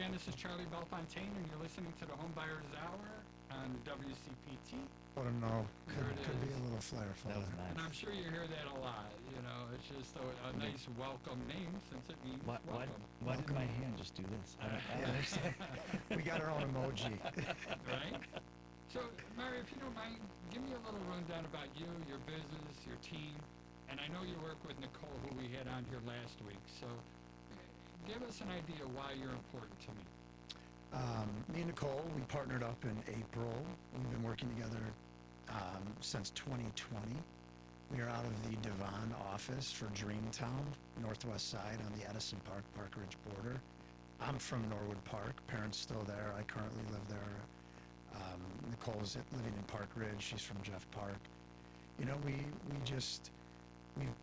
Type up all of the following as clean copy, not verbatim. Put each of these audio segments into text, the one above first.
again, this is Charlie Bellefontaine, and you're listening to the Homebuyers Hour on WCPT. I don't know. There it Could be is. a little flareful That was there. nice. And I'm sure you hear that a lot. You know, it's just a nice welcome name since it means Why did my hand just do this? I don't understand. We got our own emoji. Right? So, Mario, if you don't mind, give me a little rundown about you, your business, your team. And I know you work with Nicole, who we had on here last week. So, give us an idea why you're important to me. Me and Nicole, we partnered up in April. We've been working together since 2020. We are out of the Devon office for Dreamtown, Northwest Side on the Edison Park Ridge border. I'm from Norwood Park. Parents still there. I currently live there. Nicole's living in Park Ridge. She's from Jeff Park. You know, we've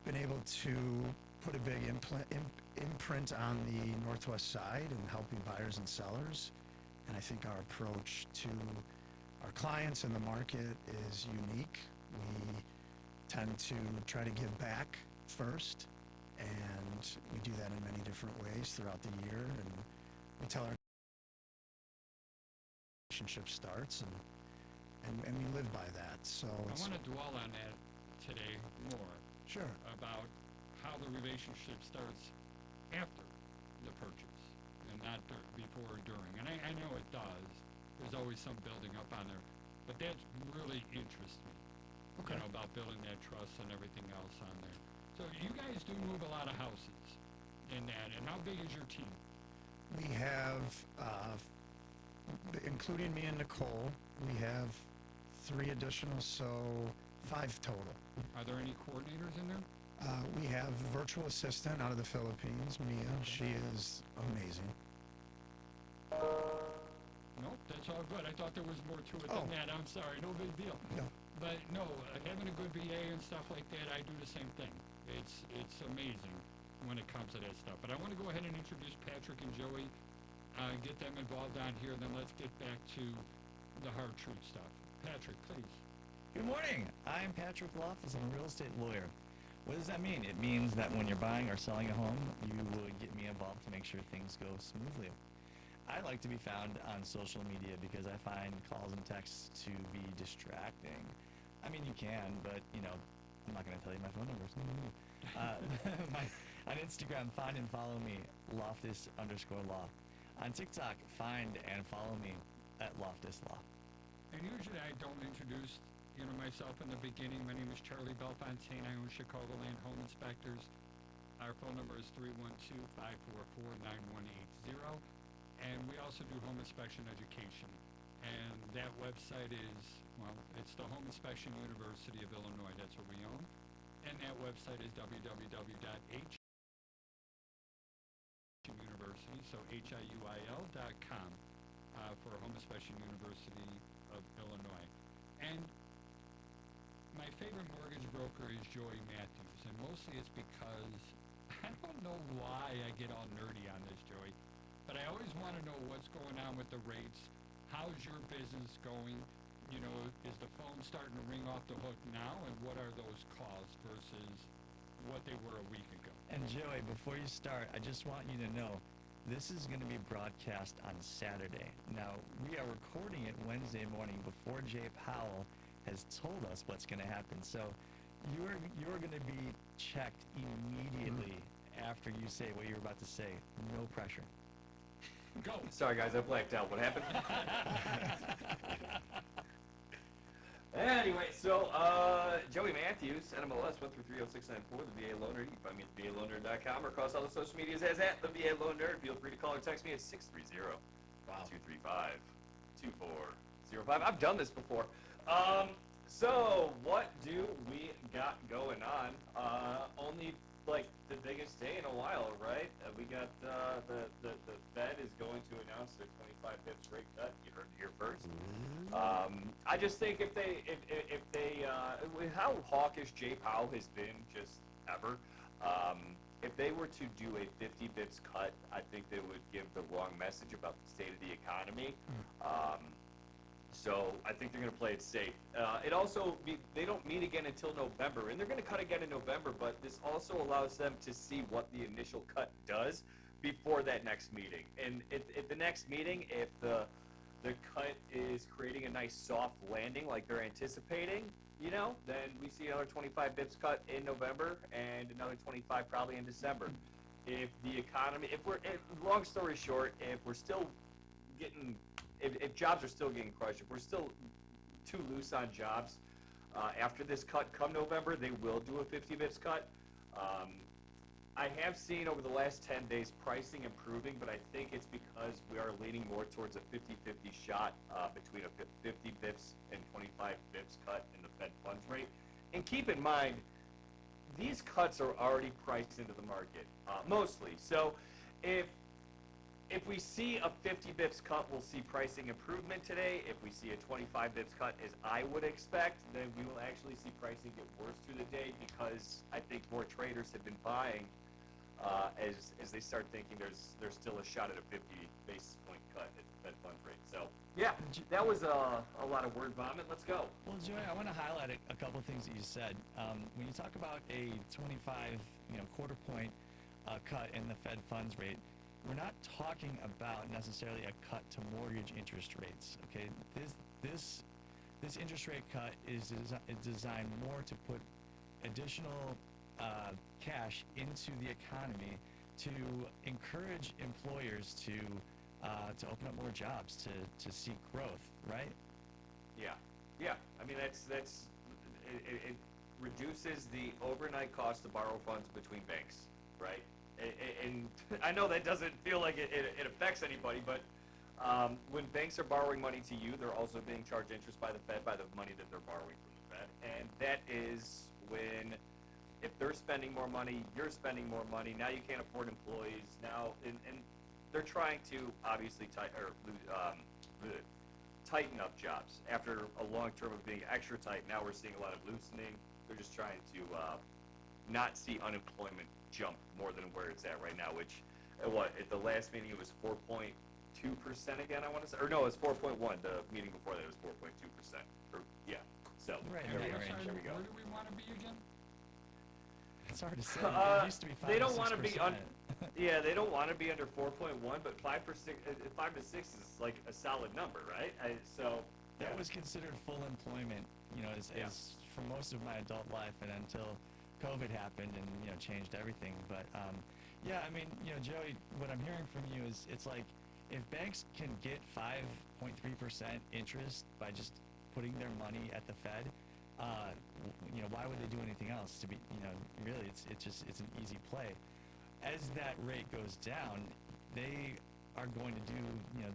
been able to put a big imprint on the Northwest Side and helping buyers and sellers. And I think our approach to our clients and the market is unique. We tend to try to give back first, and we do that in many different ways throughout the year. And we tell our relationship starts, and we live by that. So I want to dwell on that today more. Sure. About how the relationship starts after the purchase and not before or during. And I know it does. There's always some building up on there. But that really interests me. Okay. You know, about building that trust and everything else on there. So you guys do move a lot of houses in that. And how big is your team? We have, including me and Nicole, we have 3 additional, so 5 total. Are there any coordinators in there? We have a virtual assistant out of the Philippines, Mia. She is amazing. Nope, that's all good. I thought there was more to it Oh. than that. I'm sorry, no big deal. No. But no, having a good VA and stuff like that, I do the same thing. It's amazing when it comes to that stuff. But I want to go ahead and introduce Patrick and Joey, get them involved on here, then let's get back to the hard truth stuff. Patrick, please. Good morning. I'm Patrick Loftus. I'm a real estate lawyer. What does that mean? It means that when you're buying or selling a home, you would get me involved to make sure things go smoothly. I like to be found on social media because I find calls and texts to be distracting. I mean, you can, but, you know, I'm not going to tell you my phone numbers. On Instagram, find and follow me, Loftus_law. On TikTok, find and follow me at LoftusLaw. And usually I don't introduce, myself in the beginning. My name is Charlie Bellefontaine. I own Chicagoland Home Inspectors. Our phone number is 312-544-9180. And we also do home inspection education. And that website is, it's the Home Inspection University of Illinois. That's what we own. And that website is www.HIUIL.com, so HIUIL.com, for Home Inspection University of Illinois. And my favorite mortgage broker is Joey Mathews, and mostly it's because I don't know why I get all nerdy on this, Joey, but I always want to know what's going on with the rates. How's your business going? Is the phone starting to ring off the hook now, and what are those calls versus what they were a week ago? And Joey, before you start, I just want you to know, this is going to be broadcast on Saturday. Now, we are recording it Wednesday morning before Jay Powell has told us what's going to happen. So you're going to be checked immediately after you say what you're about to say. No pressure. Go. Sorry, guys, I blanked out. What happened? Anyway, so Joey Mathews, NMLS 1330694, the VA Loan Nerd. You can find me at VALoanNerd.com or across all the social medias as at the VA Loan Nerd. Feel free to call or text me at 630-235-2405. I've done this before. So what do we got going on? Only like the biggest day in a while, right? We got the Fed is going to announce their 25 pips rate cut. You heard it here first. I just think if they with how hawkish Jay Powell has been just ever, if they were to do a 50 bips cut, I think they would give the wrong message about the state of the economy. So I think they're going to play it safe. It also, they don't meet again until November, and they're going to cut again in November, but this also allows them to see what the initial cut does before that next meeting. And at the next meeting, if the cut is creating a nice soft landing like they're anticipating, then we see another 25 bips cut in November and another 25 probably in December. If the economy, long story short, if we're still getting, if jobs are still getting crushed, if we're still too loose on jobs, after this cut come November, they will do a 50 bips cut. I have seen over the last 10 days pricing improving, but I think it's because we are leaning more towards a 50-50 shot between a 50 bips and 25 bips cut in the Fed funds rate. And keep in mind, these cuts are already priced into the market, mostly. So if we see a 50 bips cut, we'll see pricing improvement today. If we see a 25 bips cut, as I would expect, then we will actually see pricing get worse through the day because I think more traders have been buying as they start thinking there's still a shot at a 50 basis point cut at the Fed fund rate. So yeah, that was a lot of word vomit. Let's go. Well, Joey, I want to highlight a couple of things that you said. When you talk about a 25, quarter point cut in the Fed funds rate, we're not talking about necessarily a cut to mortgage interest rates. Okay, this interest rate cut is designed more to put additional cash into the economy to encourage employers to open up more jobs, to seek growth, right? Yeah. I mean, that's it reduces the overnight cost to borrow funds between banks, right? And I know that doesn't feel like it affects anybody, but when banks are borrowing money to you, they're also being charged interest by the Fed by the money that they're borrowing from the Fed, and that is when, if they're spending more money, you're spending more money. Now you can't afford employees. Now, and they're trying to obviously tighten up jobs after a long term of being extra tight. Now we're seeing a lot of loosening. They're just trying to not see unemployment jump more than where it's at right now. Which, at the last meeting it was 4.2% again. I want to say, or no, it was 4.1. The meeting before that it was 4.2%. Yeah. So Right, there we go. range. There we go. Where do we want to be again? It's hard to say. It used to be 5 they to don't want to 6%. be yeah, they don't want to be under 4.1, but 5 to 6 is like a solid number, right? That was considered full employment, as for most of my adult life, and until COVID happened and changed everything. But yeah, I mean, Joey, what I'm hearing from you is it's like if banks can get 5.3% interest by just putting their money at the Fed, why would they do anything else? To be, really, it's an easy play. As that rate goes down, they are going to do,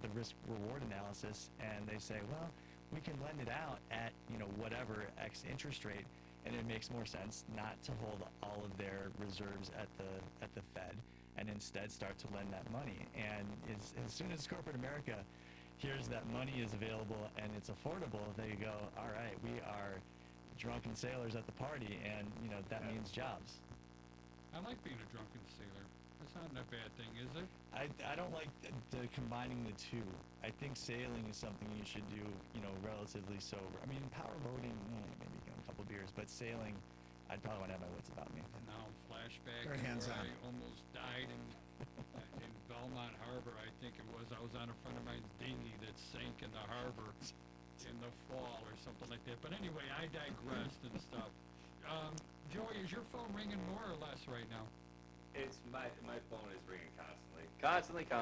the risk-reward analysis, and they say, well, we can lend it out at, whatever X interest rate, and it makes more sense not to hold all of their reserves at the Fed, and instead start to lend that money. And as soon as corporate America hears that money is available and it's affordable, they go, all right, we are drunken sailors at the party, and that means jobs. I like being a drunken sailor. That's not a bad thing, is it? I don't like the combining the two. I think sailing is something you should do, relatively sober. I mean, power boating, maybe a couple beers, but sailing, I'd probably want to have my wits about me. And now flashback Very to where hands-on. I almost died in Belmont Harbor, I think it was. I was on a friend of mine's dinghy that sank in the harbor in the fall or something like that. But anyway, I digressed and stuff. Joey, is your phone ringing more or less right now? It's my phone is ringing constantly.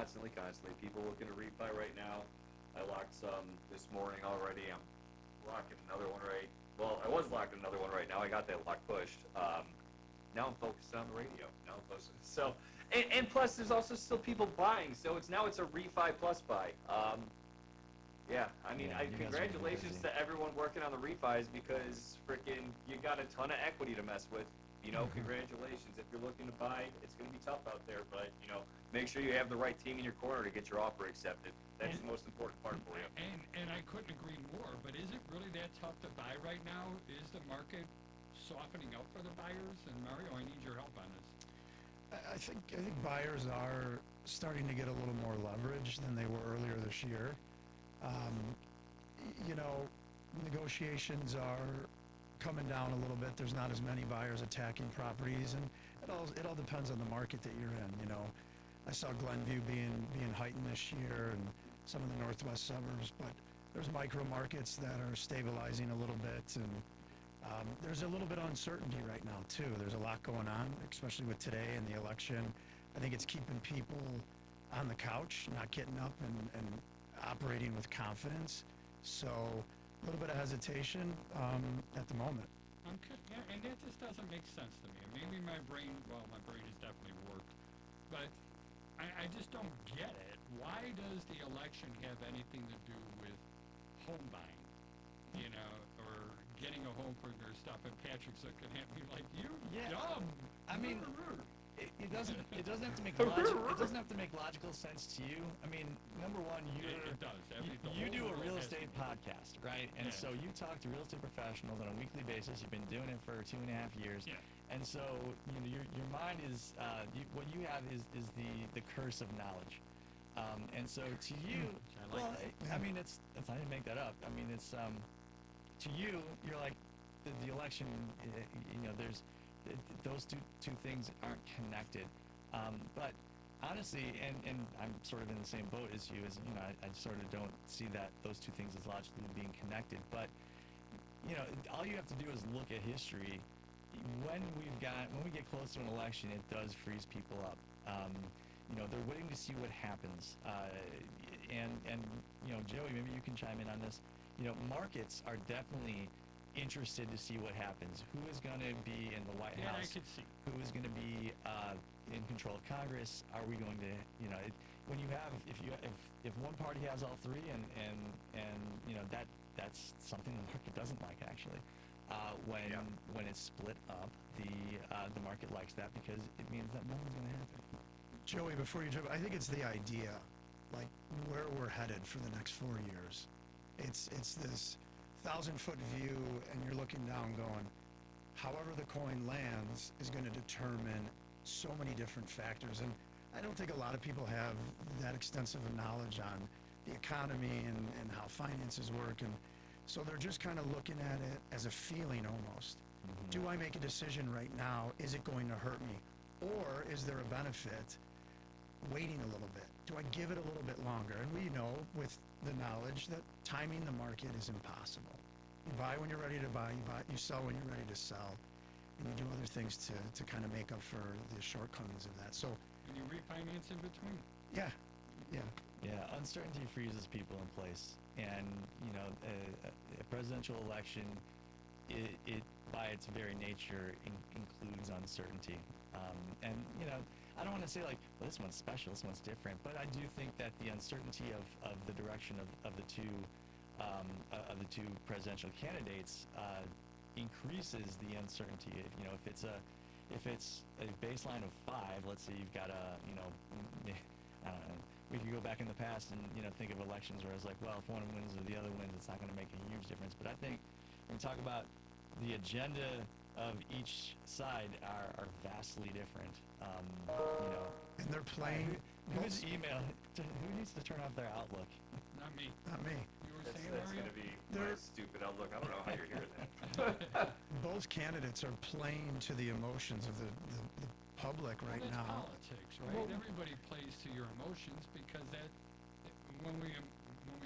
People looking to refi right now. I locked some this morning already. I'm locking another one right. Well, I was locking another one right now. I got that lock pushed. Now I'm focused on the radio. So, and plus there's also still people buying. So it's a refi plus buy. Yeah, I mean, Yeah, you guys are congratulations busy. to everyone working on the refis because freaking you got a ton of equity to mess with. Congratulations. If you're looking to buy, it's going to be tough out there, but make sure you have the right team in your corner to get your offer accepted. That's the most important part for you. And I couldn't agree more, but is it really that tough to buy right now? Is the market softening up for the buyers? And Mario, I need your help on this. I think buyers are starting to get a little more leverage than they were earlier this year. Negotiations are coming down a little bit. There's not as many buyers attacking properties, and it all depends on the market that you're in. I saw Glenview being heightened this year and some of the northwest suburbs, but there's micro markets that are stabilizing a little bit, and there's a little bit of uncertainty right now too. There's a lot going on, especially with today and the election. I think it's keeping people on the couch, not getting up and operating with confidence. So a little bit of hesitation at the moment. Yeah, and that just doesn't make sense to me. Maybe my brain has definitely worked, but I just don't get it. Why does the election have anything to do with home buying, or getting a home for their stuff? And Patrick's looking at me like, you dumb. I mean, it doesn't have to make it doesn't have to make logical sense to you. I mean, number one, it does. You do a real estate podcast, right? And so you talk to real estate professionals on a weekly basis. You've been doing it for 2.5 years. Yeah. And so your mind is what you have is the curse of knowledge. And so to you, I mean, it's I didn't make that up. I mean, it's to you, you're like the election. There's those two things aren't connected. But honestly, and I'm sort of in the same boat as you. I sort of don't see that those two things as logically being connected. But all you have to do is look at history. When we get close to an election, it does freeze people up. They're waiting to see what happens. And Joey, maybe you can chime in on this. Markets are definitely interested to see what happens. Who is going to be in the White House? I could see. Who is going to be in control of Congress? Are we going to, when you have, if one party has all three, and that's something the market doesn't like actually. When it's split up, the market likes that because it means that nothing's going to happen. Joey, before you jump, I think it's the idea, like where we're headed for the next 4 years. It's this 1,000-foot view, and you're looking down going, however the coin lands is going to determine so many different factors. And I don't think a lot of people have that extensive of knowledge on the economy and how finances work. And so they're just kind of looking at it as a feeling almost. Mm-hmm. Do I make a decision right now? Is it going to hurt me? Or is there a benefit waiting a little bit? Do I give it a little bit longer? And we know with the knowledge that timing the market is impossible. You buy when you're ready to buy, you sell when you're ready to sell, and you do other things to kind of make up for the shortcomings of that. So, and you refinance in between. Yeah. Uncertainty freezes people in place, and a presidential election, it by its very nature includes uncertainty. And I don't want to say like, well, this one's special, this one's different, but I do think that the uncertainty of the direction of the two presidential candidates increases the uncertainty. If it's a baseline of 5, let's say you've got I don't know. We could go back in the past and think of elections where it's like, well, if one wins or the other wins, it's not going to make a huge difference. But I think when we talk about the agenda of each side are vastly different. And they're playing. Who needs to turn off their Outlook? Not me. Not me. You were saying, That's going to be my stupid outlook. I don't know how you're hearing that. Both candidates are playing to the emotions of the public right now. Politics, right? Well, everybody plays to your emotions because when we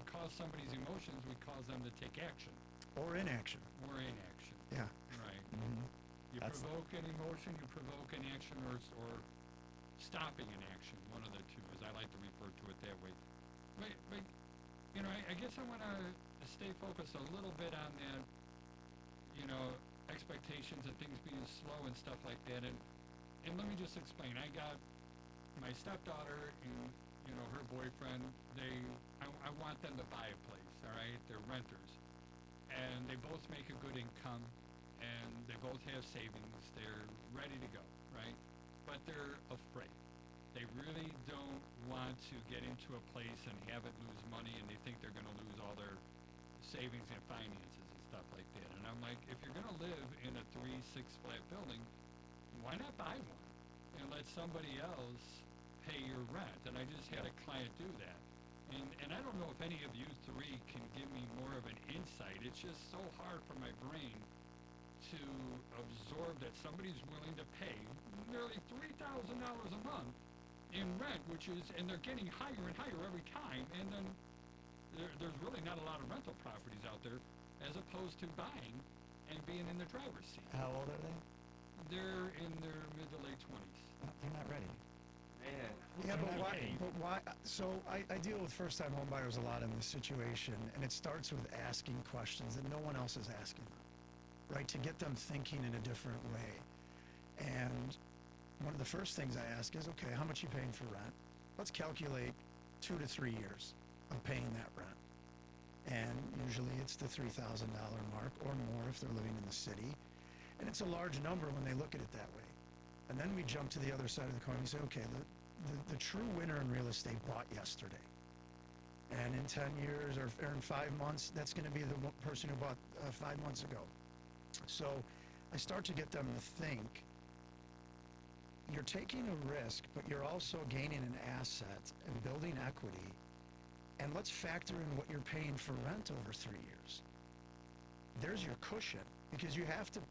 cause somebody's emotions, we cause them to take action. Or inaction. Yeah. Right. Mm-hmm. You provoke an emotion, you provoke an action, or stopping an action. One of the two, as I like to refer to it that way. But I guess I want to stay focused a little bit on that. Expectations and things being slow and stuff like that. And let me just explain. I got my stepdaughter and her boyfriend. I want them to buy a place. All right, they're renters, and they both make a good income, and they both have savings. They're ready to go, right? But they're afraid. They really don't want to get into a place and have it lose money, and they think they're going to lose all their savings and finances and stuff like that. And I'm like, if you're going to live in a 3-6 flat building, why not buy one and let somebody else pay your rent? And I just had a client do that. And I don't know if any of you three can give me more of an insight. It's just so hard for my brain to absorb that somebody's willing to pay nearly $3,000 a month in rent, and they're getting higher and higher every time, and then there's really not a lot of rental properties out there, as opposed to buying and being in the driver's seat. How old are they? They're in their mid to late 20s. They're not ready. Man. Yeah, but why? Okay. But why? So I deal with first-time home buyers a lot in this situation, and it starts with asking questions that no one else is asking them, right? To get them thinking in a different way. And one of the first things I ask is, okay, how much are you paying for rent? Let's calculate 2 to 3 years of paying that rent. And usually it's the $3,000 mark or more if they're living in the city. And it's a large number when they look at it that way. And then we jump to the other side of the coin. We say, okay, the true winner in real estate bought yesterday. And in 10 years or in 5 months, that's going to be the person who bought 5 months ago. So I start to get them to think, you're taking a risk, but you're also gaining an asset and building equity. And let's factor in what you're paying for rent over 3 years. There's your cushion, because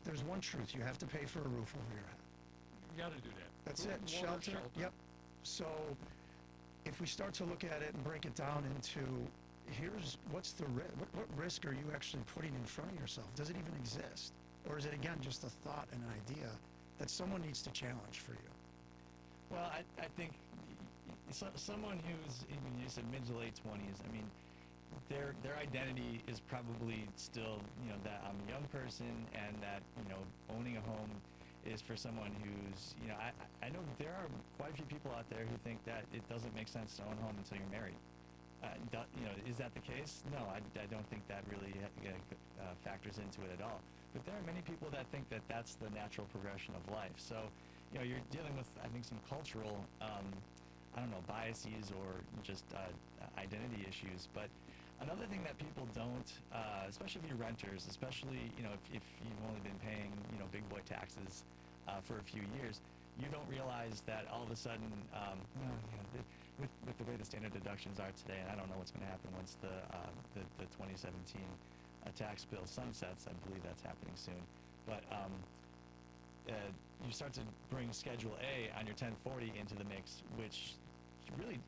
there's one truth, you have to pay for a roof over your head. You got to do that. That's Food, it, water, shelter. Yep. So if we start to look at it and break it down into, what's the risk, what risk are you actually putting in front of yourself? Does it even exist? Or is it, again, just a thought and an idea that someone needs to challenge for you? Well, I think someone who's in, you said, mid to late 20s, I mean, their identity is probably still, that I'm a young person, and that, owning a home is for someone who's, I know there are quite a few people out there who think that it doesn't make sense to own a home until you're married. Is that the case? No, I don't think that really factors into it at all. But there are many people that think that that's the natural progression of life. So, you're dealing with, I think, some cultural, biases or just identity issues. But another thing that people don't, especially if you're renters, especially, if you've only been paying, big boy taxes for a few years, you don't realize that all of a sudden, with the way the standard deductions are today, and I don't know what's going to happen once the 2017 tax bill sunsets. I believe that's happening soon. But you start to bring Schedule A on your 1040 into the mix, which really,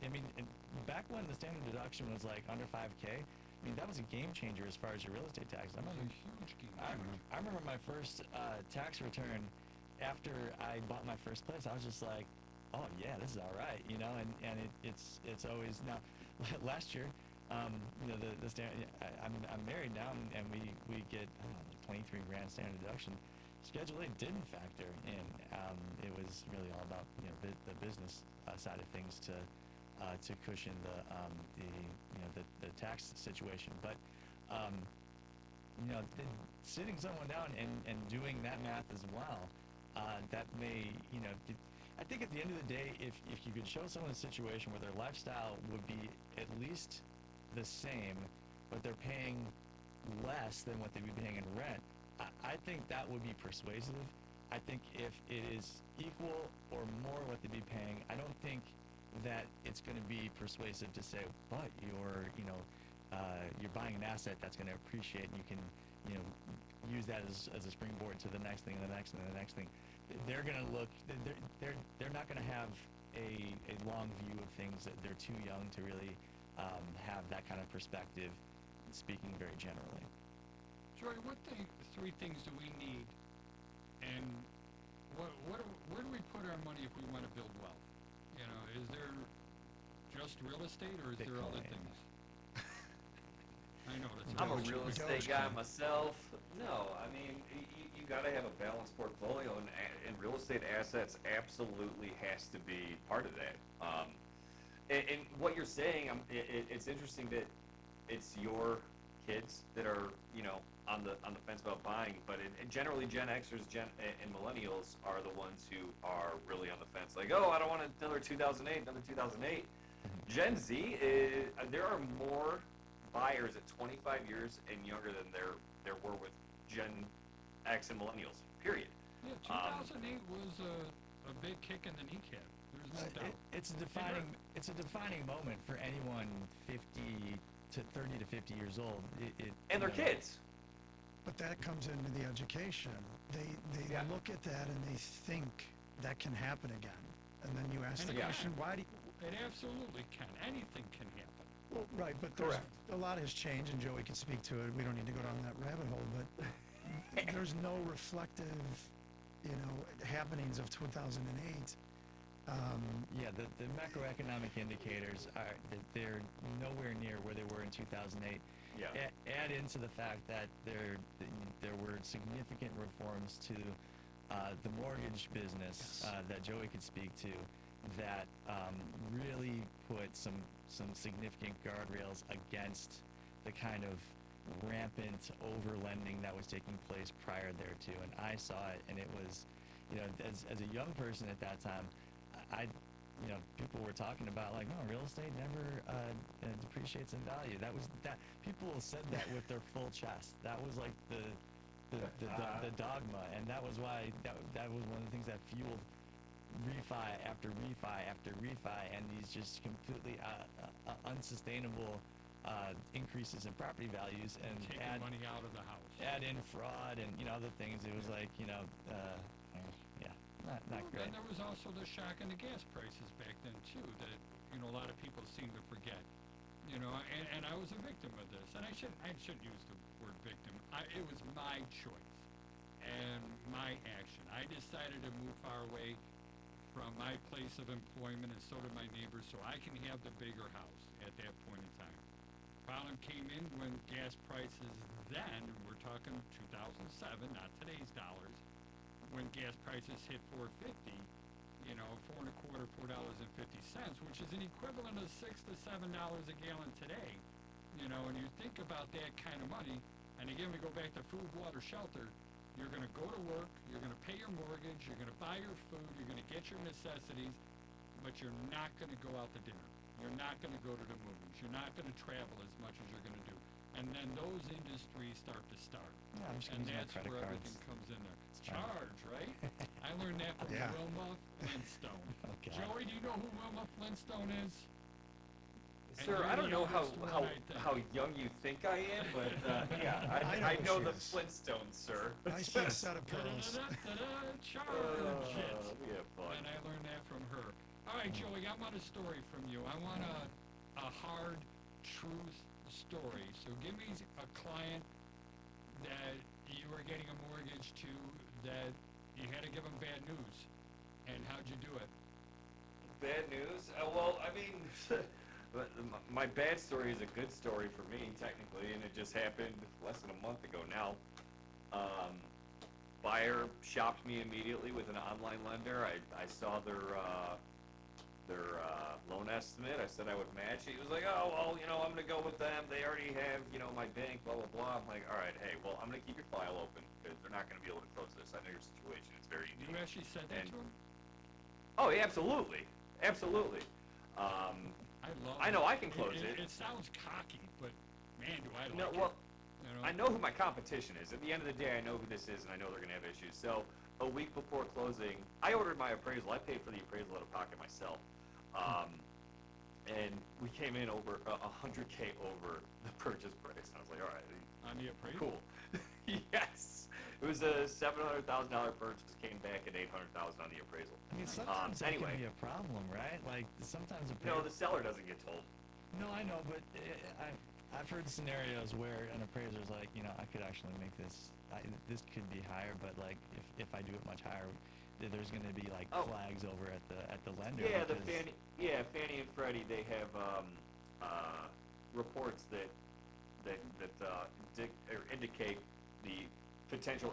back when the standard deduction was like under 5K, that was a game changer as far as your real estate taxes. That was a huge game changer. I remember my first tax return after I bought my first place. I was just like, oh yeah, this is all right, and it's always now. Last year, the standard. I'm married now, and we get 23 grand standard deduction. Schedule A didn't factor in. It was really all about the business side of things to cushion the tax situation. But sitting someone down and doing that math as well, that may I think at the end of the day, if you could show someone a situation where their lifestyle would be at least the same, but they're paying less than what they'd be paying in rent, I think that would be persuasive. I think if it is equal or more what they'd be paying, I don't think that it's going to be persuasive to say, but you're buying an asset that's going to appreciate, and you can use that as a springboard to the next thing and the next thing and the next thing. They're going to look. They're not going to have a long view of things. That they're too young to really have that kind of perspective. Speaking very generally. Joy, what three things do we need, and where do we put our money if we want to build wealth? Is there just real estate, or is there other Bitcoin. things? I know that's. I'm a real estate guy myself. No, you got to have a balanced portfolio, and real estate assets absolutely has to be part of that. And what you're saying, it's interesting that it's your kids that are on the fence about buying, but generally Gen Xers and millennials are the ones who are really on the fence. Like, oh, I don't want another 2008. Gen Z there are more buyers at 25 years and younger than there were with Gen X and millennials. Period. Yeah, 2008 was a big kick in the kneecap. There's no doubt. It's a defining moment for anyone 30 to 50 years old. And their kids. But that comes into the education. They Yeah. look at that and they think that can happen again. And then you ask the And again, question, why do you, It absolutely can. Anything can happen. well, right, but a lot has changed, and Joey can speak to it. We don't need to go down that rabbit hole, but there's no reflective, happenings of 2008. Yeah, the macroeconomic indicators they're nowhere near where they were in 2008. Yeah. Add into the fact that there were significant reforms to the mortgage business that Joey could speak to that really put some significant guardrails against the kind of rampant overlending that was taking place prior thereto. And I saw it, and it was, as a young person at that time, people were talking about like, no, real estate never depreciates in value. That people said that with their full chest. That was like the dogma, and that was why that was one of the things that fueled refi after refi after refi, and these just completely unsustainable increases in property values, and Taking money out of the house. add in fraud and other things. It was like not great. And there was also the shock in the gas prices back then too that a lot of people seem to forget. And I was a victim of this, and I shouldn't use the word victim. It was my choice and my action. I decided to move far away from my place of employment, and so did my neighbors, so I can have the bigger house at that point in time. Problem came in when gas prices then, we're talking 2007, not today's dollars, when gas prices hit $4.50, $4.25, which is an equivalent of $6 to $7 a gallon today. And you think about that kind of money, and again, we go back to food, water, shelter. You're going to go to work, you're going to pay your mortgage, you're going to buy your food, you're going to get your necessities, but you're not going to go out to dinner. You're not going to go to the movies. You're not going to travel as much as you're going to do. And then those industries start to start. Yeah, I'm just And gonna use my that's credit where cards. everything comes in there. It's fine. Charge, right? I learned that from Yeah. Wilma Flintstone. Okay. Joey, do you know who Wilma Flintstone is? Sir, you're I don't the know youngest one, I think. how young you think I am, but yeah, I I know know who the she is. Flintstones, sir. Nice big set of pearls. Charge it. We have fun. And I learned that from her. All right, Joey, I want a story from you. I want a hard truth story. So give me a client that you were getting a mortgage to that you had to give them bad news. And how'd you do it? Bad news? Well, I mean, my bad story is a good story for me, technically, and it just happened less than a month ago now. Buyer shopped me immediately with an online lender. I saw their loan estimate. I said I would match it. He was like, oh, well, I'm going to go with them. They already have, my bank, blah, blah, blah. I'm like, all right, hey, well, I'm going to keep your file open because they're not going to be able to close this. I know your situation. It's very unique. You actually said that And- to him? Oh, yeah, absolutely. Absolutely. I know I can close it. It sounds cocky, but man, do I like No, it. well, You I know who my competition is. At the end of the day, I know who this is, and I know they're going to have issues. So a week before closing, I ordered my appraisal. I paid for the appraisal out of pocket myself. And we came in over $100K over the purchase price. I was like, all right, On the appraisal? cool. Yes. It was a $700,000 purchase, came back at $800,000 on the appraisal. I mean, sometimes that anyway. can be a problem, right? Like sometimes No, the seller doesn't get told. No, I know, but I've heard scenarios where an appraiser's like, I could actually make this. This could be higher, but like if I do it much higher, there's going to be like Oh. flags over at the lender. Yeah, because- Fannie and Freddie, they have reports that indicate the potential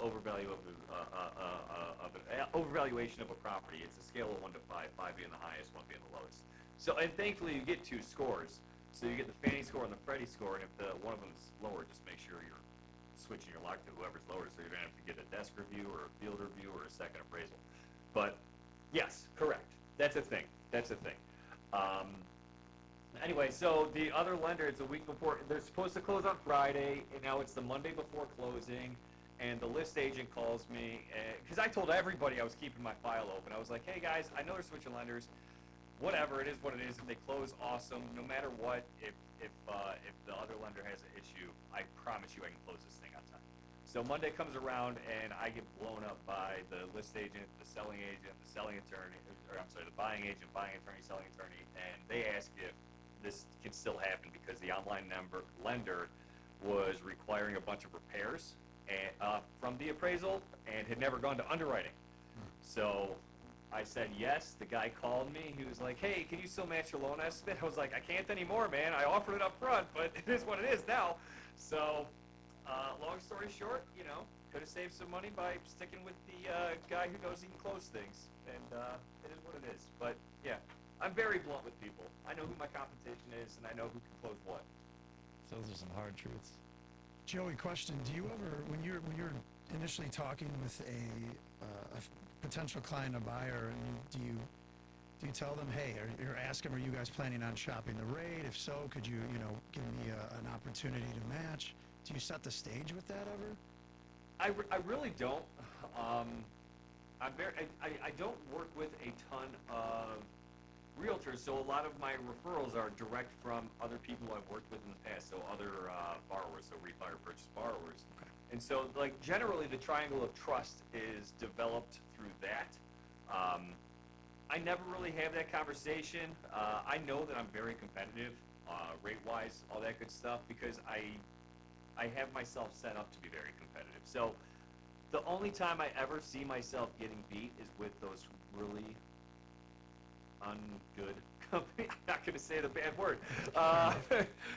overvaluation of a property. It's a scale of 1 to 5, 5 being the highest, 1 being the lowest. So, and thankfully, you get 2 scores. So you get the Fannie score and the Freddie score, and if one of them's lower, just make sure you're switching your lock to whoever's lower, so you're gonna have to get a desk review or a field review or a second appraisal. But yes, correct. That's a thing. Anyway, so the other lender, it's a week before. They're supposed to close on Friday, and now it's the Monday before closing. And the list agent calls me because I told everybody I was keeping my file open. I was like, "Hey guys, I know they're switching lenders. Whatever, it is what it is. If they close, awesome. No matter what, if the other lender has an issue, I promise you I can close this thing on time." So Monday comes around and I get blown up by the list agent, the selling attorney, or I'm sorry, the buying agent, buying attorney, selling attorney, and they ask if this can still happen because the online lender was requiring a bunch of repairs from the appraisal and had never gone to underwriting. So I said yes. The guy called me. He was like, "Hey, can you still match your loan estimate?" I was like, "I can't anymore, man. I offered it up front, but it is what it is now." So, long story short, could have saved some money by sticking with the guy who knows he can close things, and it is what it is. But yeah, I'm very blunt with people. I know who my competition is, and I know who can close what. So those are some hard truths. Joey, question: do you ever, when you're initially talking with a potential client, a buyer, and do you tell them, hey, or ask them, are you guys planning on shopping the rate? If so, could you give me an opportunity to match? Do you set the stage with that ever? I really don't. I don't work with a ton of realtors, so a lot of my referrals are direct from other people I've worked with in the past, so other borrowers, so rebuyer purchase borrowers. Okay. And so, generally, the triangle of trust is developed through that. I never really have that conversation. I know that I'm very competitive, rate-wise, all that good stuff, because I have myself set up to be very competitive. So the only time I ever see myself getting beat is with those really ungood company. I'm not going to say the bad word.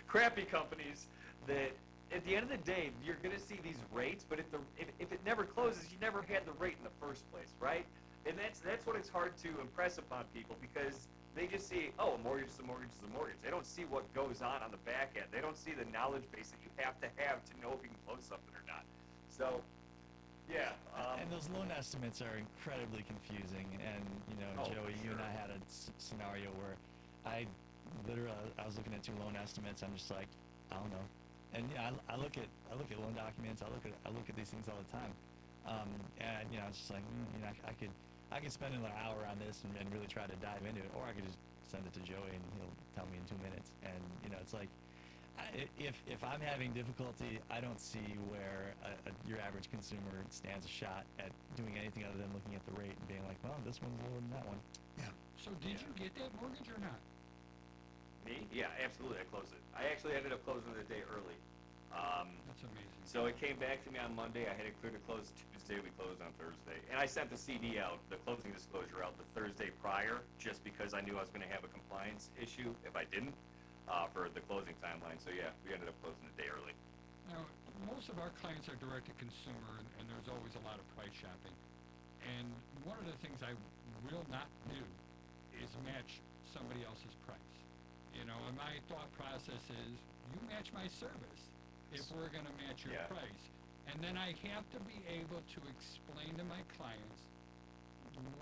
Crappy companies that at the end of the day, you're going to see these rates, but if it never closes, you never had the rate in the first place, right? And that's what it's hard to impress upon people, because they just see, oh, a mortgage is a mortgage is a mortgage. They don't see what goes on the back end. They don't see the knowledge base that you have to know if you can close something or not. So, yeah. And those loan estimates are incredibly confusing. And, Joey, you and I had a scenario where I was looking at 2 loan estimates. I'm just like, I don't know. And yeah, I look at loan documents. I look at these things all the time. And I was just like, I could spend an hour on this and really try to dive into it, or I could just send it to Joey and he'll tell me in 2 minutes. And it's like, if I'm having difficulty, I don't see where your average consumer stands a shot at doing anything other than looking at the rate and being like, well, this one's lower than that one. Yeah. So did you get that mortgage or not? Me? Yeah, absolutely. I closed it. I actually ended up closing it a day early. That's amazing. So it came back to me on Monday. I had it clear to close Tuesday. We closed on Thursday. And I sent the CD out, the closing disclosure out, the Thursday prior, just because I knew I was going to have a compliance issue if I didn't for the closing timeline. So yeah, we ended up closing a day early. Now, most of our clients are direct-to-consumer, and there's always a lot of price shopping. And one of the things I will not do is match somebody else's price. And my thought process is, you match my service if we're going to match your price. And then I have to be able to explain to my clients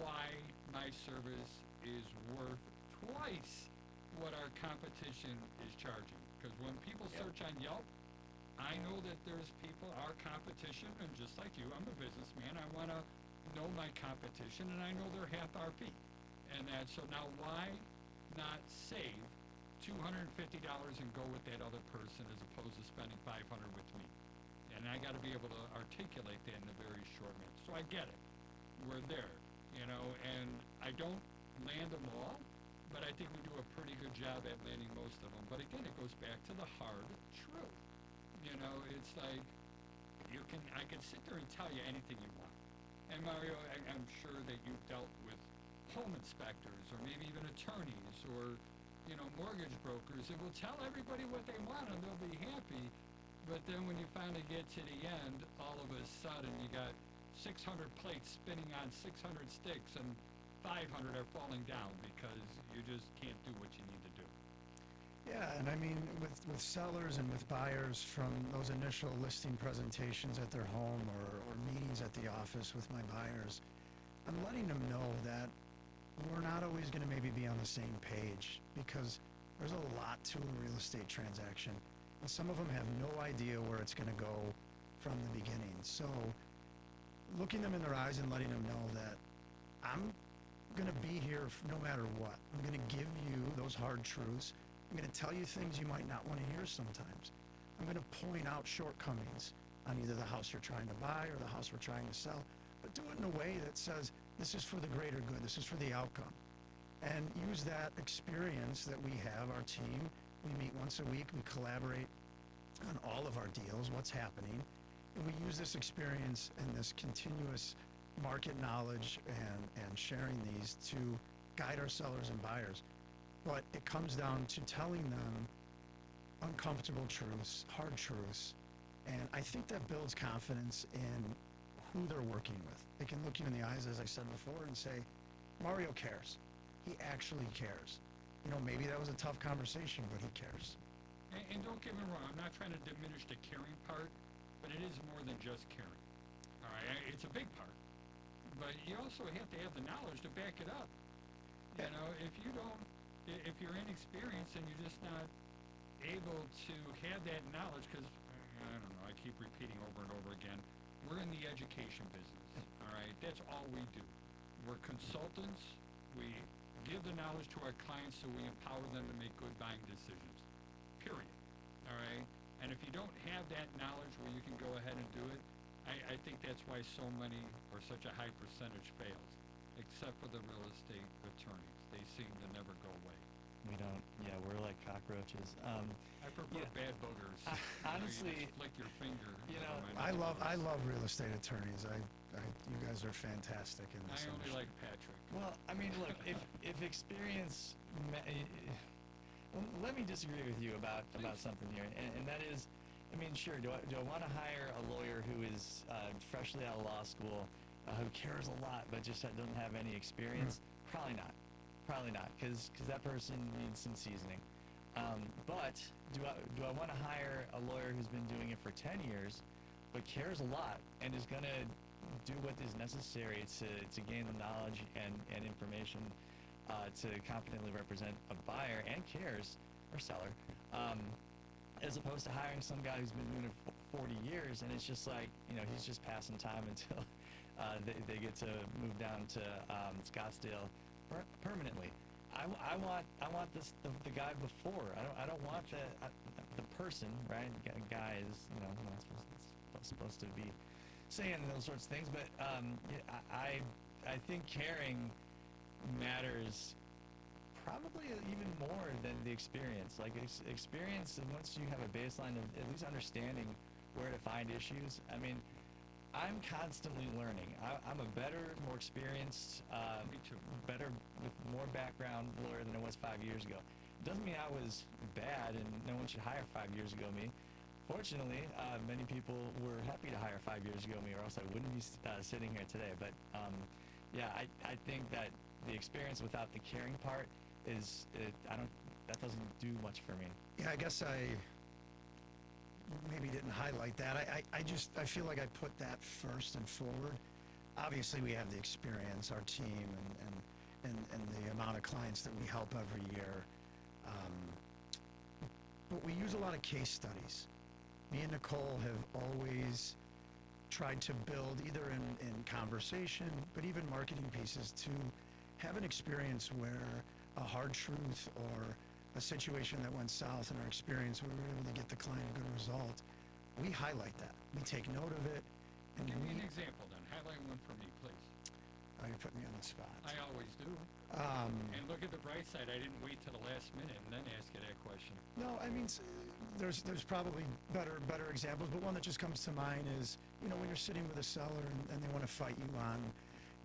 why my service is worth twice what our competition is charging. Because when people search on Yelp, I know that there's people, our competition, and just like you, I'm a businessman, I want to know my competition, and I know they're half our fee. And so now why not save $250 and go with that other person as opposed to spending $500 with me? And I got to be able to articulate that in a very short minute. So I get it. We're there, and I don't land them all, but I think we do a pretty good job at landing most of them. But again, it goes back to the hard truth. It's like I can sit there and tell you anything you want. And Mario, I'm sure that you've dealt with home inspectors or maybe even attorneys or mortgage brokers that will tell everybody what they want and they'll be happy. But then when you finally get to the end, all of a sudden you got 600 plates spinning on 600 sticks and 500 are falling down because you just can't do what you need to do. Yeah, and I mean, with sellers and with buyers, from those initial listing presentations at their home or meetings at the office with my buyers, I'm letting them know that we're not always going to maybe be on the same page, because there's a lot to a real estate transaction, and some of them have no idea where it's going to go from the beginning. So looking them in their eyes and letting them know that I'm going to be here no matter what. I'm going to give you those hard truths. I'm going to tell you things you might not want to hear sometimes. I'm going to point out shortcomings. on either the house you're trying to buy or the house we're trying to sell, but do it in a way that says, this is for the greater good, this is for the outcome. And use that experience that we have, our team. We meet once a week, we collaborate on all of our deals, what's happening, and we use this experience and this continuous market knowledge and sharing these to guide our sellers and buyers. But it comes down to telling them uncomfortable truths, hard truths, and I think that builds confidence in who they're working with. They can look you in the eyes, as I said before, and say, Mario cares. He actually cares. You know, maybe that was a tough conversation, but he cares. And don't get me wrong, I'm not trying to diminish the caring part, but it is more than just caring. All right, it's a big part. But you also have to have the knowledge to back it up. You know, if you're inexperienced and you're just not able to have that knowledge, because, I don't know, I keep repeating over and over again, we're in the education business, all right? That's all we do. We're consultants. We give the knowledge to our clients so we empower them to make good buying decisions, period, all right? And if you don't have that knowledge where you can go ahead and do it, I think that's why so many, or such a high percentage, fails, except for the real estate attorneys. They seem to never go away. We don't. Yeah, we're like cockroaches. I prefer bad boogers. Honestly, you just flick your finger. you know, I love real estate attorneys. You guys are fantastic in this I only industry. like Patrick. well, I mean, look, if experience, well, let me disagree with you about something here, and that is, I mean, sure, do I want to hire a lawyer who is freshly out of law school, who cares a lot but just doesn't have any experience? Probably not, because that person needs some seasoning. But do I want to hire a lawyer who's been doing it for 10 years but cares a lot and is going to do what is necessary to gain the knowledge and information to competently represent a buyer and cares, or seller, as opposed to hiring some guy who's been doing it for 40 years and it's just like, you know, he's just passing time until they get to move down to Scottsdale permanently. I want the guy before. I don't want the person, right? The guy is, you know, not supposed to be saying those sorts of things, but I think caring matters probably even more than the experience. Like experience, and once you have a baseline of at least understanding where to find issues. I mean, I'm constantly learning. I'm a better, more experienced, Me too. better with more background lawyer than I was 5 years ago. Doesn't mean I was bad and no one should hire 5 years ago me. Fortunately, many people were happy to hire 5 years ago me, or else I wouldn't be sitting here today. But yeah, I think that the experience without the caring part that doesn't do much for me. Yeah, I guess I maybe didn't highlight that. I feel like I put that first and forward. Obviously, we have the experience, our team, and the amount of clients that we help every year. But we use a lot of case studies. Me and Nicole have always tried to build, either in conversation, but even marketing pieces, to have an experience where a hard truth or a situation that went south in our experience, we were able to get the client a good result. We highlight that. We take note of it. And Give me an example then. Highlight one for me, please. Oh, you're putting me on the spot. I always do. And look at the bright side. I didn't wait till the last minute and then ask you that question. No, I mean, there's probably better examples, but one that just comes to mind is, you know, when you're sitting with a seller and they want to fight you on,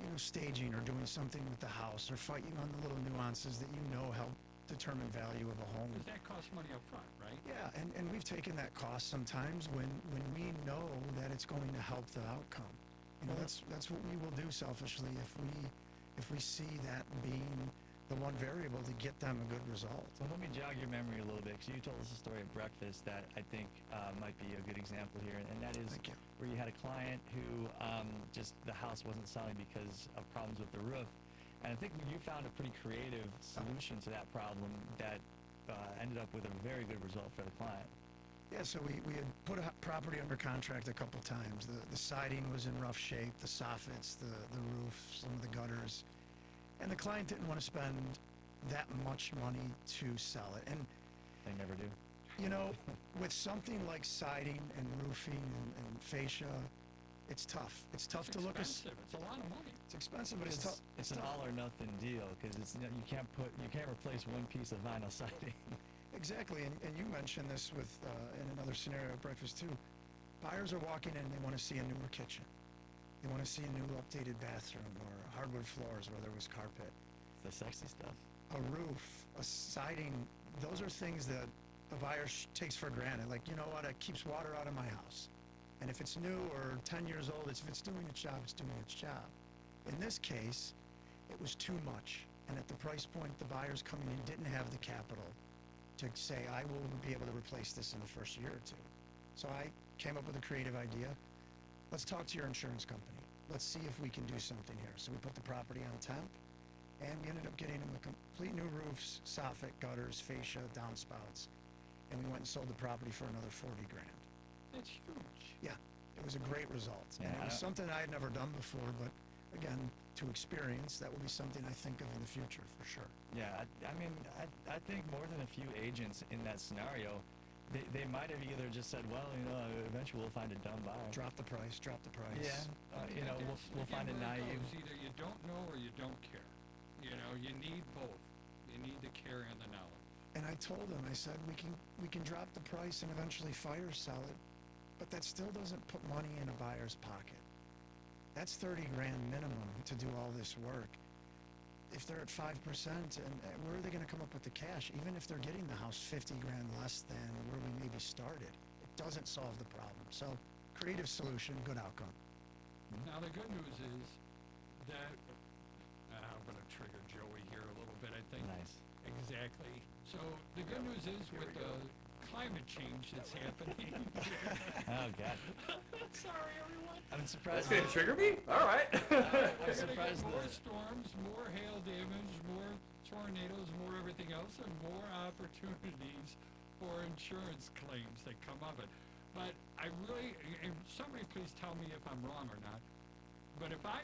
you know, staging or doing something with the house, or fight you on the little nuances that you know help determine value of a home. Because that costs money up front, right? Yeah, and we've taken that cost sometimes when we know that it's going to help the outcome. You know, that's what we will do selfishly if we see that being the one variable to get them a good result. So let me jog your memory a little bit, because you told us a story at breakfast that I think might be a good example here, and that is Thank you. where you had a client who just the house wasn't selling because of problems with the roof, and I think you found a pretty creative solution to that problem that ended up with a very good result for the client. Yeah, so we had put a property under contract a couple times. The siding was in rough shape, the soffits, the roof, some of the gutters. And the client didn't want to spend that much money to sell it. And They never do. you know, with something like siding and roofing and fascia, it's tough. It's tough to look at. Expensive. It's a lot of money. It's expensive, but it's tough. It's an all or nothing deal because you can't replace one piece of vinyl siding. Exactly, and you mentioned this with in another scenario at breakfast too. Buyers are walking in, they want to see a newer kitchen. They want to see a new updated bathroom or hardwood floors where there was carpet. It's the sexy stuff. A roof, a siding, those are things that a buyer takes for granted. Like, you know what, it keeps water out of my house. And if it's new or 10 years old, if it's doing its job, it's doing its job. In this case, it was too much. And at the price point, the buyers coming in didn't have the capital to say, I will be able to replace this in the first year or two. So I came up with a creative idea. Let's talk to your insurance company. Let's see if we can do something here. So we put the property on temp, and we ended up getting them the complete new roofs, soffit, gutters, fascia, downspouts, and we went and sold the property for another 40 grand. That's huge. Yeah, it was a great result. Yeah, And it was something I had never done before, but again, to experience, that will be something I think of in the future for sure. Yeah, I mean, I think more than a few agents in that scenario, they might have either just said, well, eventually we'll find a dumb buyer. Drop the price, drop the price. Yeah, we'll find it Again, where naive. goes, either you don't know or you don't care. You need both. You need the care and the knowledge. And I told him, I said, we can drop the price and eventually fire sell it, but that still doesn't put money in a buyer's pocket. That's 30 grand minimum to do all this work. If they're at 5%, and where are they going to come up with the cash? Even if they're getting the house 50 grand less than where we maybe started, it doesn't solve the problem. So, creative solution, good outcome. Now, the good news is that I'm going to trigger Joey here a little bit, I think. Nice. Exactly. So, the good news is with the climate change that's happening. Oh, God. Sorry, everyone. I'm That's surprised. gonna trigger me? All right. I'm We're going to get surprised more that. storms, more hail damage, more tornadoes, more everything else, and more opportunities for insurance claims that come of it. But I really, and somebody please tell me if I'm wrong or not, but if I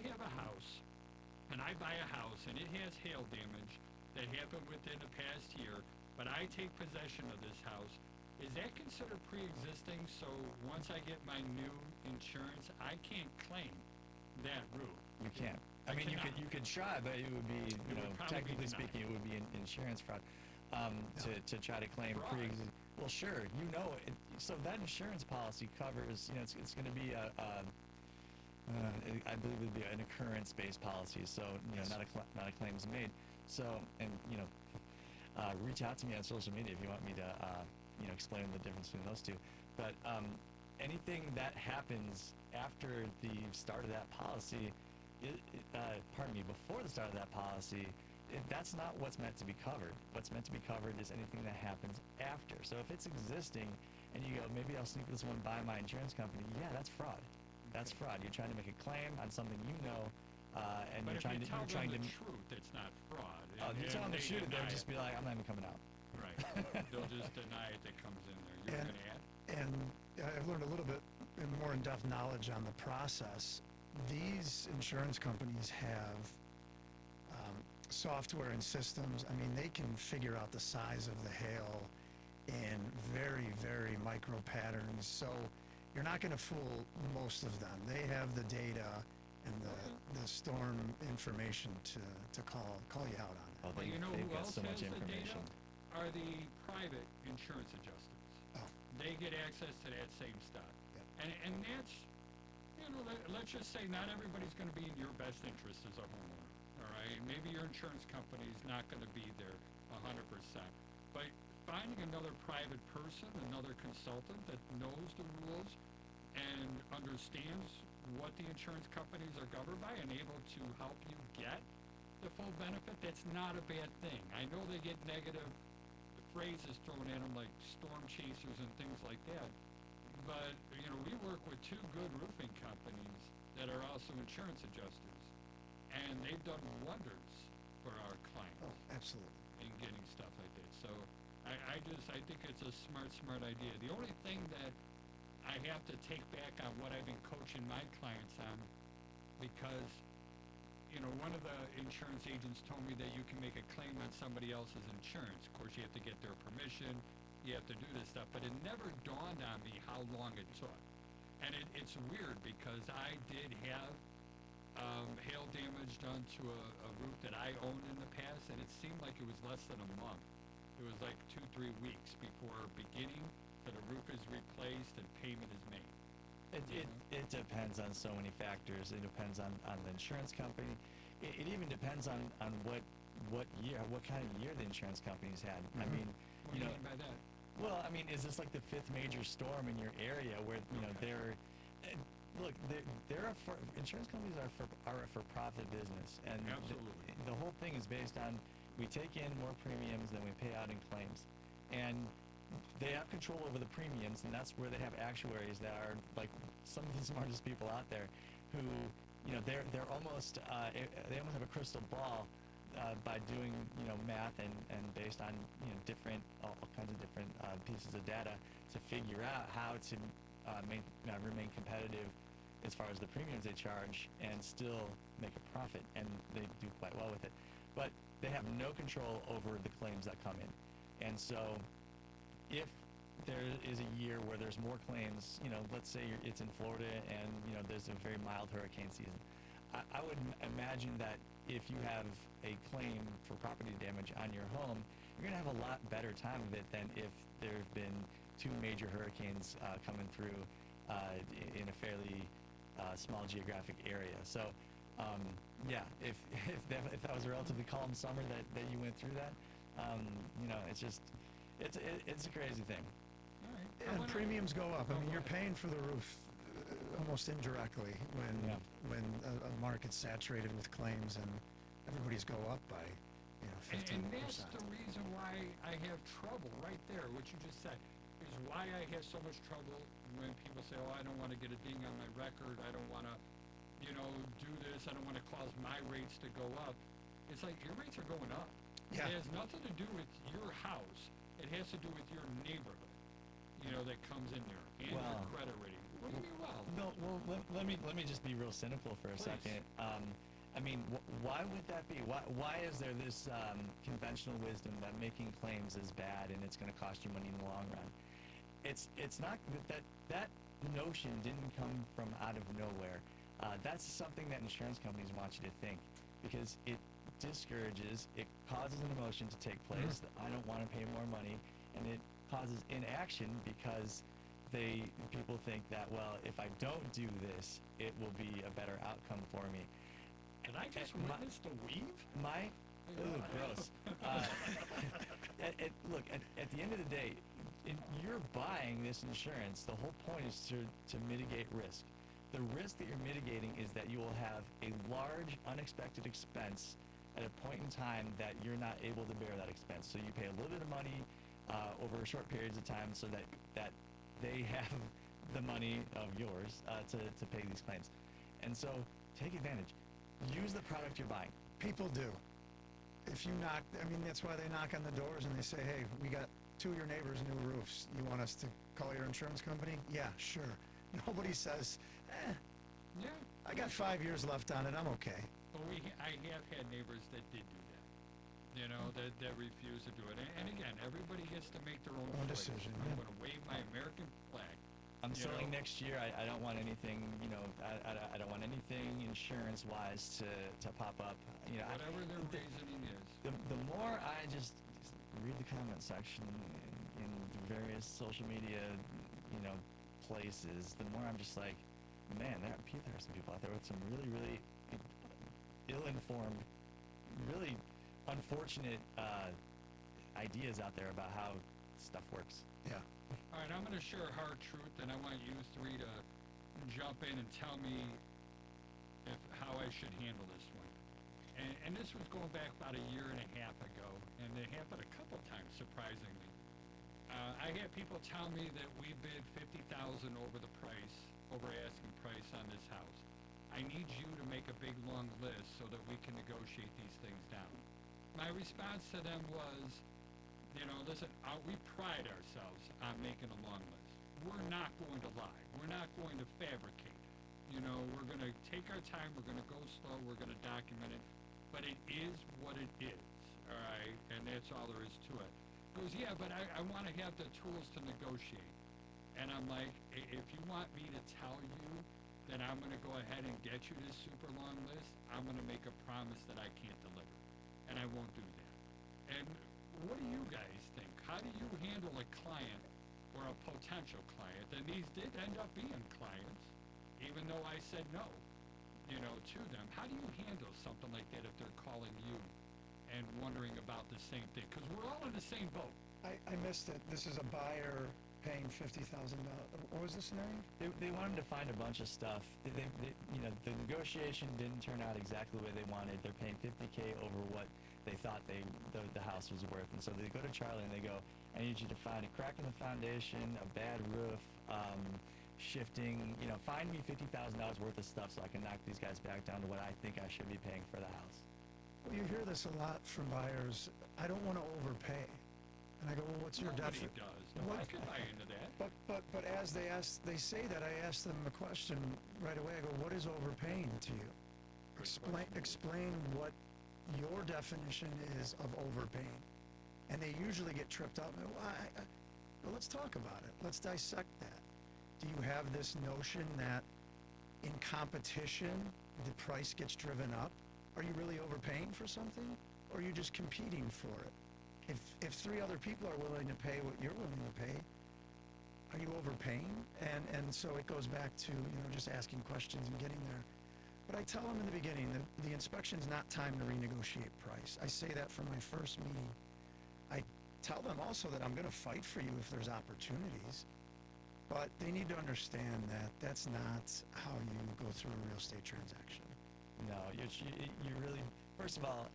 have a house, and I buy a house, and it has hail damage that happened within the past year, but I take possession of this house, is that considered pre-existing? So once I get my new insurance, I can't claim that roof. You can't. I mean, you could try, but it would be, would probably technically be denied. speaking, it would be an insurance fraud. To try to claim Fraud. pre-existing. Well, sure, so that insurance policy covers, it's going to be I believe it would be an occurrence-based policy, so Yes. not a claims made. So, and reach out to me on social media if you want me to explain the difference between those two. But anything that happens after the start of that policy, before the start of that policy, that's not what's meant to be covered. What's meant to be covered is anything that happens after. So if it's existing and you go, maybe I'll sneak this one by my insurance company, yeah, that's fraud. That's fraud. You're trying to make a claim on something and But you're if trying you to tell you're trying them to the truth, it's not fraud. if you tell them the they truth, deny they'll just it. be like, I'm not even coming out. Right. They'll just deny it that comes in there. You're And- going to add? And I've learned a little bit more in-depth knowledge on the process. These insurance companies have software and systems. I mean, they can figure out the size of the hail in very, very micro patterns. So you're not going to fool most of them. They have the data and the storm information to call you out on it. Oh, But you know they've who got else so much has the data? information. Are the private insurance adjusters. Oh. They get access to that same stuff. Yeah. And that's, let's just say not everybody's going to be in your best interest as a homeowner, all right? Maybe your insurance company's not going to be there 100%. But finding another private person, another consultant that knows the rules and understands what the insurance companies are governed by and able to help you get the full benefit, that's not a bad thing. I know they get negative phrases thrown at them like storm chasers and things like that. But, we work with two good roofing companies that are also insurance adjusters. And they've done wonders for our clients Oh, absolutely. in getting stuff like that. So I think it's a smart idea. The only thing that I have to take back on what I've been coaching my clients on, because one of the insurance agents told me that you can make a claim on somebody else's insurance. Of course, you have to get their permission. you have to do this stuff, but it never dawned on me how long it took. And it's weird because I did have hail damage done to a roof that I owned in the past, and it seemed like it was less than a month. It was like 2-3 weeks before beginning that a roof is replaced and payment is made. It depends on so many factors. It depends on the insurance company. It even depends on what year, what kind of year the insurance company's had. I mean, What do you mean by that? well, I mean, is this like the 5th major storm in your area where they're look, insurance companies are a for-profit business, and Absolutely. the whole thing is based on we take in more premiums than we pay out in claims, and they have control over the premiums, and that's where they have actuaries that are like some of the smartest people out there, who they're almost they almost have a crystal ball by doing math and based on different all kinds of different pieces of data to figure out how to remain competitive as far as the premiums they charge and still make a profit, and they do quite well with it. But they have no control over the claims that come in, and so if there is a year where there's more claims, let's say it's in Florida and there's a very mild hurricane season, I would imagine that if you have a claim for property damage on your home, you're going to have a lot better time of it than if there have been 2 major hurricanes coming through in a fairly small geographic area. So, yeah, if that was a relatively calm summer that you went through that, it's just it's a crazy thing. All right. And premiums go up. I mean, you're paying for the roof almost indirectly when a market's saturated with claims and everybody's go up by 15%. And that's the reason why I have trouble right there. What you just said is why I have so much trouble when people say, "Oh, I don't want to get a ding on my record. I don't want to, do this. I don't want to cause my rates to go up." It's like your rates are going up. Yeah. It has nothing to do with your house. It has to do with your neighborhood. That comes in there and your credit rating. What do you mean? No, well, let me just be real cynical for a Please. second. I mean, why would that be? Why is there this conventional wisdom that making claims is bad and it's going to cost you money in the long run? It's not that notion didn't come from out of nowhere. That's something that insurance companies want you to think, because it discourages, it causes an emotion to take place that I don't want to pay more money, and it causes inaction because people think that, well, if I don't do this, it will be a better outcome for me. And I just witnessed a weave? Gross. Look, at the end of the day, you're buying this insurance. The whole point is to mitigate risk. The risk that you're mitigating is that you will have a large unexpected expense at a point in time that you're not able to bear that expense. So you pay a little bit of money over short periods of time so that they have the money of yours to pay these claims. And so take advantage. Use the product you're buying. People do. If you knock, that's why they knock on the doors and they say, "Hey, we got 2 of your neighbors' new roofs. You want us to call your insurance company?" Yeah, sure. Nobody says, Yeah. I got 5 years left on it. I'm okay. But I have had neighbors that did do that. That refuse to do it. And again, everybody gets to make their own choice. decision, I'm yeah. going to wave my American flag. I'm selling next year. I don't want anything, I don't want anything insurance-wise to pop up. Whatever their reasoning is. The more I just read the comment section in the various social media, places, the more I'm just like, man, there are some people out there with some really, really ill-informed, really unfortunate ideas out there about how stuff works. Yeah. All right, I'm going to share a hard truth, and I want you 3 to jump in and tell me how I should handle this one. And this was going back about a year and a half ago, and it happened a couple times, surprisingly. I had people tell me that we bid $50,000 over asking price on this house. I need you to make a big long list so that we can negotiate these things down. My response to them was, listen, we pride ourselves on making a long list. We're not going to lie. We're not going to fabricate. We're going to take our time. We're going to go slow. We're going to document it. But it is what it is, all right? And that's all there is to it. Goes, yeah, but I want to have the tools to negotiate. And I'm like, if you want me to tell you that I'm going to go ahead and get you this super long list, I'm going to make a promise that I can't deliver. And I won't do that. And what do you guys think? How do you handle a client or a potential client? And these did end up being clients, even though I said no, to them. How do you handle something like that if they're calling you and wondering about the same thing? Because we're all in the same boat. I missed it. This is a buyer paying $50,000. What was the scenario? They wanted to find a bunch of stuff. The negotiation didn't turn out exactly the way they wanted. They're paying $50K over what they thought the house was worth. And so they go to Charlie and they go, I need you to find a crack in the foundation, a bad roof, shifting, find me $50,000 worth of stuff so I can knock these guys back down to what I think I should be paying for the house. Well, you hear this a lot from buyers. I don't want to overpay. And I go, well, what's your Nobody definition? does. No, I could buy into that. But as they say that, I ask them a question right away. I go, what is overpaying to you? Explain what your definition is of overpaying. And they usually get tripped up. Well, let's talk about it. Let's dissect that. Do you have this notion that in competition, the price gets driven up? Are you really overpaying for something? Or are you just competing for it? If three other people are willing to pay what you're willing to pay, are you overpaying? And so it goes back to, just asking questions and getting there. But I tell them in the beginning that the inspection's not time to renegotiate price. I say that from my first meeting. I tell them also that I'm going to fight for you if there's opportunities. But they need to understand that that's not how you go through a real estate transaction. No, you really, first of all,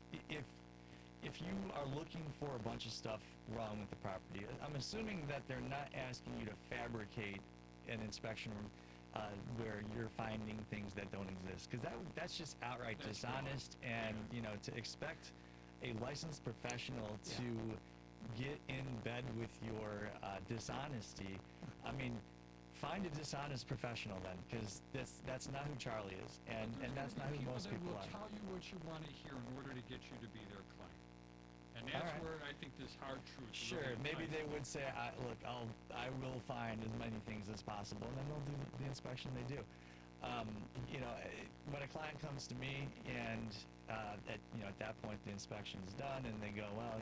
if you are looking for a bunch of stuff wrong with the property, I'm assuming that they're not asking you to fabricate an inspection where you're finding things that don't exist, because that's just outright dishonest. And to expect a licensed professional to get in bed with your dishonesty, I mean, find a dishonest professional then, because that's not who Charlie is, and that's not who most people will are. tell you what you want to hear in order to get you to be their client. And that's where I think this hard truth. Sure, really maybe comes they from. would say, I will find as many things as possible, and then they'll do the inspection they do. When a client comes to me and at that point the inspection is done, and they go, well,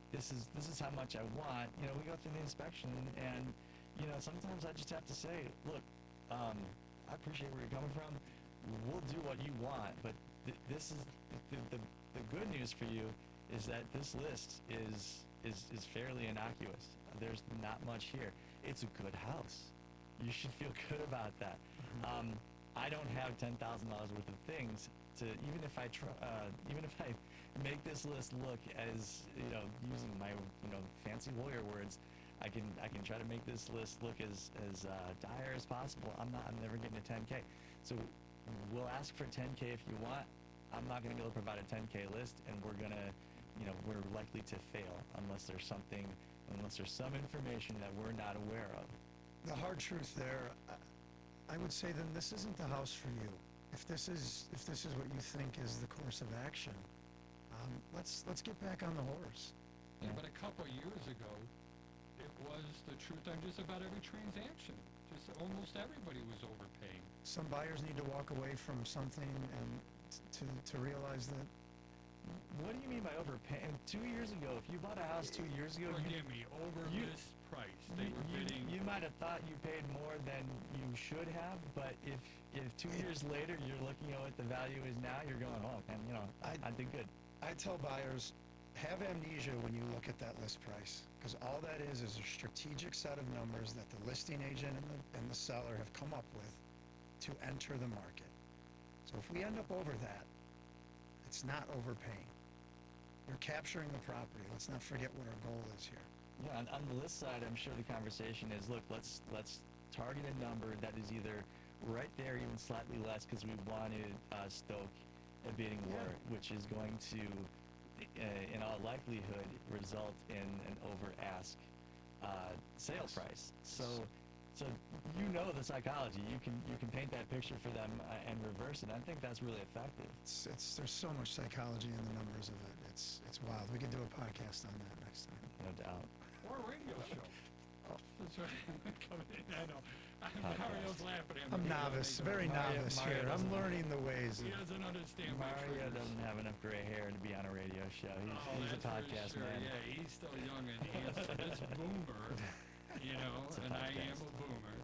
this is how much I want. We go through the inspection, and sometimes I just have to say, look, I appreciate where you're coming from. We'll do what you want, but this is the good news for you is that this list is fairly innocuous. There's not much here. It's a good house. You should feel good about that. I don't have $10,000 worth of things to, even if I make this list look as, using my fancy lawyer words, I can try to make this list look as dire as possible. I'm never getting a 10K. So we'll ask for 10K if you want. I'm not going to be able to provide a 10K list, and we're likely to fail unless there's some information that we're not aware of. The hard truth there, I would say then this isn't the house for you. If this is what you think is the course of action, let's get back on the horse. Yeah, but a couple years ago, it was the truth on just about every transaction. Just almost everybody was overpaying. Some buyers need to walk away from something and to realize that. What do you mean by overpaying? 2 years ago, if you bought a house 2 years ago, Forgive me, over mispriced. They were bidding. You might have thought you paid more than you should have, but if 2 years later you're looking at what the value is now, you're going, oh, man, I did good. I tell buyers, have amnesia when you look at that list price, because all that is a strategic set of numbers that the listing agent and the seller have come up with to enter the market. So if we end up over that, it's not overpaying. You're capturing the property. Let's not forget what our goal is here. Yeah, on the list side, I'm sure the conversation is, look, let's target a number that is either right there, even slightly less, because we want to stoke a bidding war, which is going to, in all likelihood, result in an over-ask sale price. So So you know the psychology. You can paint that picture for them and reverse it. I think that's really effective. It's there's so much psychology in the numbers of it. It's wild. We could do a podcast on that next time. No doubt. Or a radio show. That's right. Coming in, I know. Podcast. Mario's laughing at me. I'm novice, very Mario- novice Mario here. I'm doesn't- learning the ways. He doesn't understand my Mario triggers. doesn't have enough gray hair to be on a radio show. He's a Oh, that's for podcast sure. man. Yeah, he's still young and handsome. This boomer, you know, It's a and I am podcast. a boomer.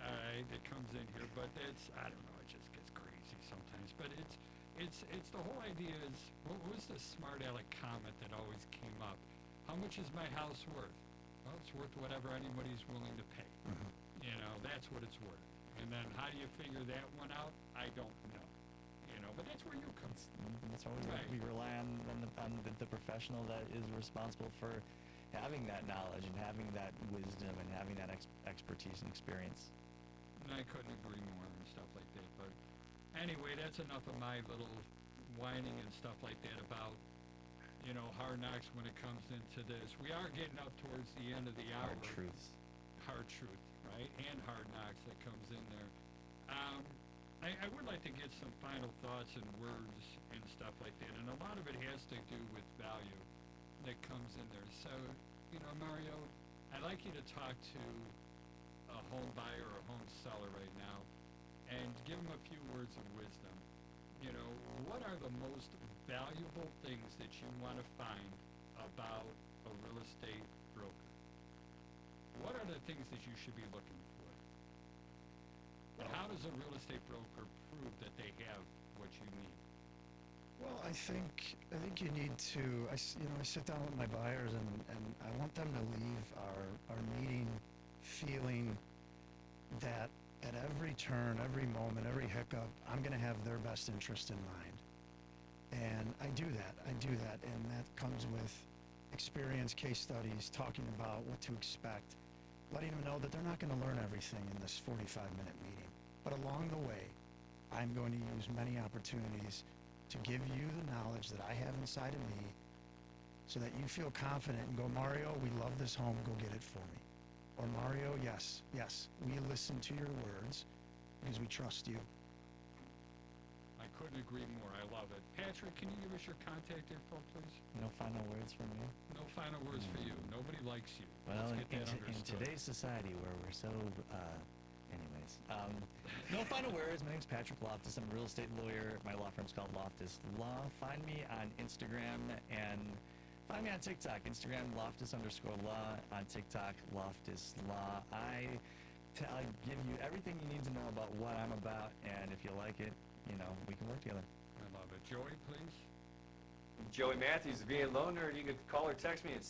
All right, that comes in here, but it's I don't know. It just gets crazy sometimes. But it's the whole idea is what was the smart aleck comment that always came up? How much is my house worth? Well, it's worth whatever anybody's willing to pay. Mhm. You know, that's what it's worth. And then how do you figure that one out? I don't know. You know, but that's where you come. That's why Right. we rely on the professional that is responsible for having that knowledge and having that wisdom and having that expertise and experience. And I couldn't agree more and stuff like that. But anyway, that's enough of my little whining and stuff like that about, you know, hard knocks when it comes into this. We are getting up towards the end of the hour. Hard truths. Hard truth, right? And hard knocks that comes in there. I would like to get some final thoughts and words and stuff like that. And a lot of it has to do with value that comes in there. So, you know, Mario, I'd like you to talk to a home buyer or a home seller right now and give them a few words of wisdom. You know, what are the most valuable things that you want to find about a real estate broker? What are the things that you should be looking for? And how does a real estate broker prove that they have what you need? Well, I think you need to. I sit down with my buyers and I want them to leave our meeting feeling that at every turn, every moment, every hiccup, I'm going to have their best interest in mind. And I do that, and that comes with experience, case studies, talking about what to expect, letting them know that they're not going to learn everything in this 45-minute meeting. But along the way, I'm going to use many opportunities to give you the knowledge that I have inside of me so that you feel confident and go, Mario, we love this home, go get it for me. Or Mario, yes, we listen to your words because we trust you. I couldn't agree more. I love it. Patrick, can you give us your contact info, please? No final words from me. No final words for you. Nobody likes you. Well, Let's get that in understood. today's society where we're so, anyways, no final words. My name's Patrick Loftus. I'm a real estate lawyer. My law firm's called Loftus Law. Find me on Instagram and find me on TikTok. Instagram, Loftus_law. On TikTok, Loftus Law. I give you everything you need to know about what I'm about, and if you like it, you know, we can work together. I love it. Joey, please. Joey Mathews, VA Loan Nerd. You can call or text me at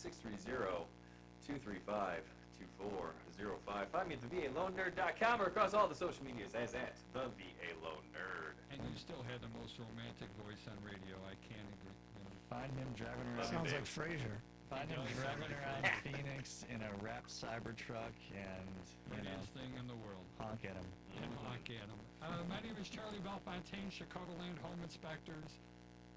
630-235-2405. Find me at theVALoanNerd.com or across all the social medias as at the VA Loan Nerd. And you still had the most romantic voice on radio. I can't agree. Find him driving Love around. you, Sounds babe. like Frasier. Find him He does. driving around Phoenix in a wrapped Cybertruck and, you know, Prettiest thing in the world. honk at him. And honk at 'em. My name is Charlie Bellefontaine, Chicagoland Home Inspectors,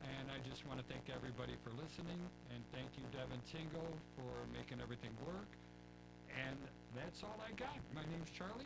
and I just want to thank everybody for listening, and thank you, Devin Tingle, for making everything work. And that's all I got. My name's Charlie.